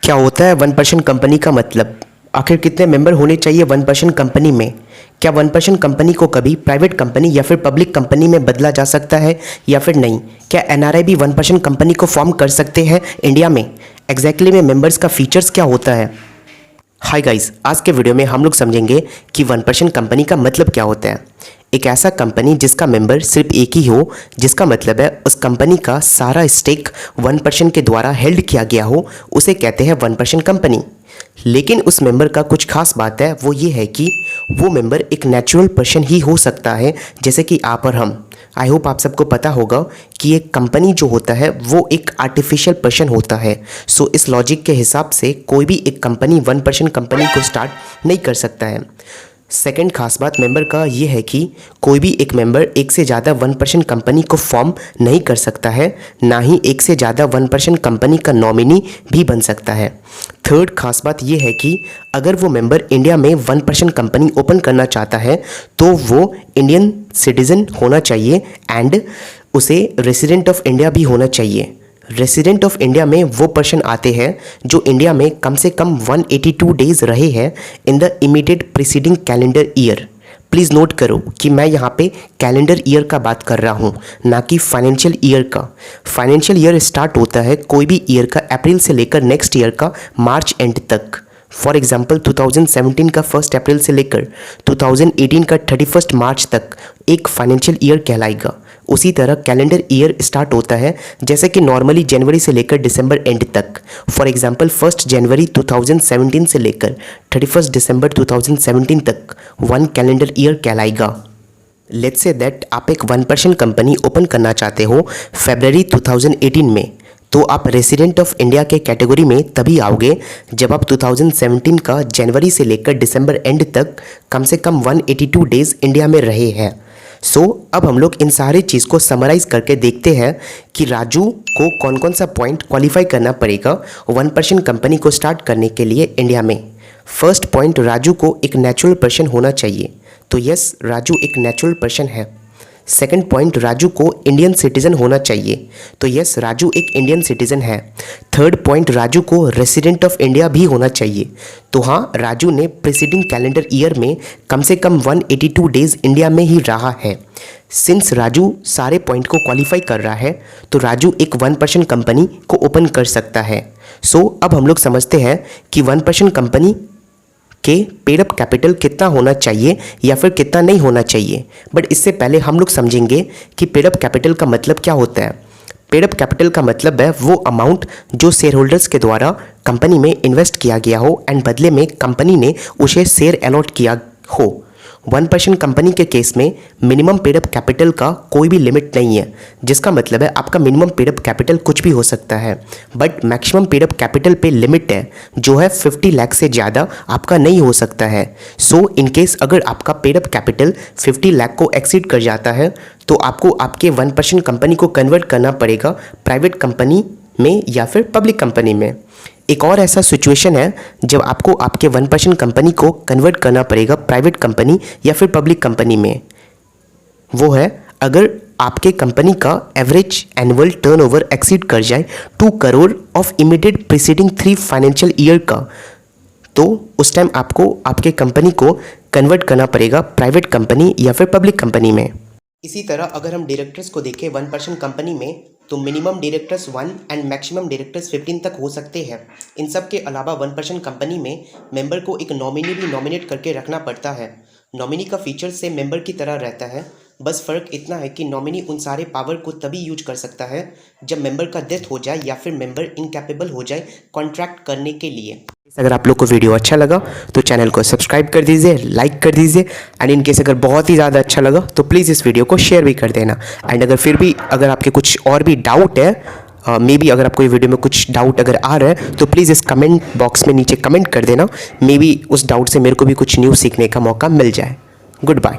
क्या होता है 1% कंपनी का मतलब? आखिर कितने मेंबर होने चाहिए 1% कंपनी में? क्या 1% कंपनी को कभी प्राइवेट कंपनी या फिर पब्लिक कंपनी में बदला जा सकता है या फिर नहीं? क्या एनआरआई भी 1% कंपनी को फॉर्म कर सकते हैं इंडिया में? एग्जैक्टली में मेंबर्स का फीचर्स क्या होता है? हाय गाइस, आज के वीडियो में हम लोग समझेंगे कि 1% कंपनी का मतलब क्या होता है। एक ऐसा कंपनी जिसका मेंबर सिर्फ एक ही हो, जिसका मतलब है उस कंपनी का सारा स्टेक 1% के द्वारा हेल्ड किया गया हो, उसे कहते हैं 1% कंपनी। लेकिन उस मेंबर का कुछ खास बात है, वो ये है कि वो मेंबर एक नेचुरल पर्सन ही हो सकता है, जैसे कि आप और हम। आई होप आप सबको पता होगा कि एक कंपनी जो होता है वो एक आर्टिफिशियल पर्सन होता है। सो इस लॉजिक के हिसाब से कोई भी एक कंपनी 1% कंपनी को स्टार्ट नहीं कर सकता है। सेकंड खास बात मेंबर का ये है कि कोई भी एक मेंबर एक से ज़्यादा 1% कंपनी को फॉर्म नहीं कर सकता है, ना ही एक से ज़्यादा 1% कंपनी का नॉमिनी भी बन सकता है। थर्ड खास बात ये है कि अगर वो मेंबर इंडिया में 1% कंपनी ओपन करना चाहता है तो वो इंडियन सिटीज़न होना चाहिए एंड उसे रेसिडेंट ऑफ इंडिया भी होना चाहिए। रेसिडेंट ऑफ इंडिया में वो पर्सन आते हैं जो इंडिया में कम से कम 182 डेज रहे हैं in the immediate preceding calendar year. Please note करो कि मैं यहाँ पे कैलेंडर ईयर का बात कर रहा हूँ, ना कि फाइनेंशियल ईयर का। फाइनेंशियल ईयर स्टार्ट होता है कोई भी ईयर का अप्रैल से लेकर नेक्स्ट ईयर का मार्च एंड तक। फॉर एग्जाम्पल 2017 का 1 अप्रैल से लेकर 2018 का 31 मार्च तक एक फाइनेंशियल ईयर कहलाएगा। उसी तरह कैलेंडर ईयर स्टार्ट होता है जैसे कि नॉर्मली जनवरी से लेकर दिसंबर एंड तक। फॉर एग्जांपल 1 जनवरी 2017 से लेकर 31 दिसंबर 2017 तक 1 कैलेंडर ईयर कहलाएगा। लेट्स से दैट आप एक 1% कंपनी ओपन करना चाहते हो फरवरी 2018 में, तो आप रेसिडेंट ऑफ इंडिया के कैटेगरी में तभी आओगे जब आप 2017 का जनवरी से लेकर दिसंबर एंड तक कम से कम 182 डेज इंडिया में रहे हैं। अब हम लोग इन सारी चीज़ को समराइज़ करके देखते हैं कि राजू को कौन कौन सा पॉइंट क्वालिफाई करना पड़ेगा 1% कंपनी को स्टार्ट करने के लिए इंडिया में। फर्स्ट पॉइंट, राजू को एक नेचुरल पर्सन होना चाहिए। तो यस, राजू एक नेचुरल पर्सन है। सेकंड पॉइंट, राजू को इंडियन सिटीज़न होना चाहिए। तो यस, राजू एक इंडियन सिटीज़न है। थर्ड पॉइंट, राजू को रेसिडेंट ऑफ इंडिया भी होना चाहिए। तो हाँ, राजू ने प्रीसीडिंग कैलेंडर ईयर में कम से कम 182 डेज इंडिया में ही रहा है। सिंस राजू सारे पॉइंट को क्वालिफाई कर रहा है तो राजू एक 1% कंपनी को ओपन कर सकता है। अब हम लोग समझते हैं कि 1% कंपनी के पेड अप कैपिटल कितना होना चाहिए या फिर कितना नहीं होना चाहिए। बट इससे पहले हम लोग समझेंगे कि पेड अप कैपिटल का मतलब क्या होता है। पेड अप कैपिटल का मतलब है वो अमाउंट जो शेयर होल्डर्स के द्वारा कंपनी में इन्वेस्ट किया गया हो एंड बदले में कंपनी ने उसे शेयर अलॉट किया हो। 1% कंपनी के केस में मिनिमम पेड अप कैपिटल का कोई भी लिमिट नहीं है, जिसका मतलब है आपका मिनिमम पेड अप कैपिटल कुछ भी हो सकता है, but maximum paid up capital पे लिमिट है जो है 50 लाख से ज़्यादा आपका नहीं हो सकता है। इन केस अगर आपका पेड अप कैपिटल 50 लाख को एक्सीड कर जाता है तो आपको आपके 1% कंपनी को कन्वर्ट करना पड़ेगा प्राइवेट कंपनी में या फिर पब्लिक कंपनी में। एक और ऐसा सिचुएशन है जब आपको आपके 1% कंपनी को कन्वर्ट करना पड़ेगा प्राइवेट कंपनी या फिर पब्लिक कंपनी में। वो है अगर आपके कंपनी का एवरेज एनुअल टर्नओवर एक्सीड कर जाए 2 crore of immediate preceding 3 financial year का, तो उस टाइम आपको आपके कंपनी को कन्वर्ट करना पड़ेगा प्राइवेट कंपनी या फिर पब्लिक कंपनी में। इसी तरह अगर हम डायरेक्टर्स को देखें 1% कंपनी में, तो minimum directors 1 and maximum directors 15 तक हो सकते हैं। इन सब के अलावा 1% कंपनी में मेंबर को एक नॉमिनी भी नॉमिनेट करके रखना पड़ता है। नॉमिनी का फीचर से मेंबर की तरह रहता है, बस फ़र्क इतना है कि नॉमिनी उन सारे पावर को तभी यूज कर सकता है जब मेंबर का डेथ हो जाए या फिर मेंबर इनकैपेबल हो जाए कॉन्ट्रैक्ट करने के लिए। अगर आप लोग को वीडियो अच्छा लगा तो चैनल को सब्सक्राइब कर दीजिए, लाइक कर दीजिए एंड इनकेस अगर बहुत ही ज़्यादा अच्छा लगा तो प्लीज़ इस वीडियो को शेयर भी कर देना। एंड अगर आपके कुछ और भी डाउट है, मे बी अगर आपको ये वीडियो में कुछ डाउट अगर आ रहा है तो प्लीज़ इस कमेंट बॉक्स में नीचे कमेंट कर देना। मे बी उस डाउट से मेरे को भी कुछ न्यू सीखने का मौका मिल जाए। Good bye.